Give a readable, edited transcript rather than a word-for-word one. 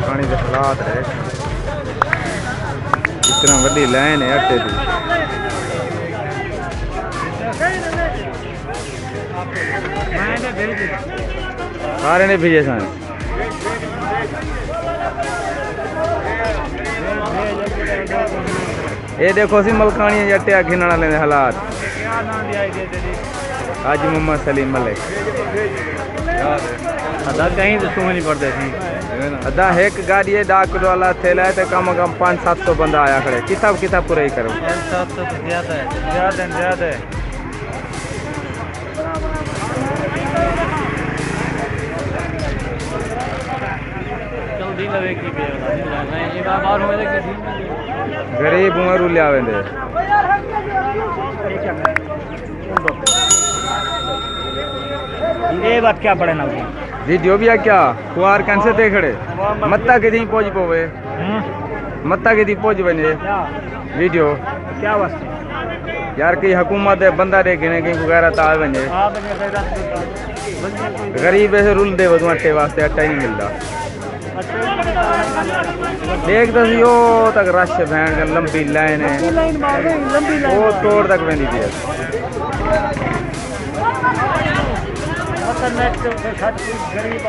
पानी के हालात है इतना बड़ी लाइन है आटे की सारे ने भेजे सन ये देखो सी मलकानी जट्टे आखिन वाले हालात आज मोहम्मद सलीम मलिक अदा कहीं तो सुन नहीं पड़ते थे अदा एक गाड़ी डाक किलो वाला थैला है तो कम 500-700 बंदा आया खड़े किताब पूरा ही करो 700 तो ज्यादा है गरीब उमर लिया वेंदे ये बात क्या पड़े ना वीडियो भी है क्या कुआर कैंसे थे खड़े मत्ता के दी पहुंच पोवे मत्ता के दी पहुंच बने वीडियो क्या वास्ते यार की हुकूमत है बंदा देखने की वगैरह ता बने गरीब ऐसे रुल दे बदू आटे वास्ते आटा ही नहीं मिलता देख दस यो तक रश भैन का लंबी लाइन है वो तोड़ तक बनी थी गरीब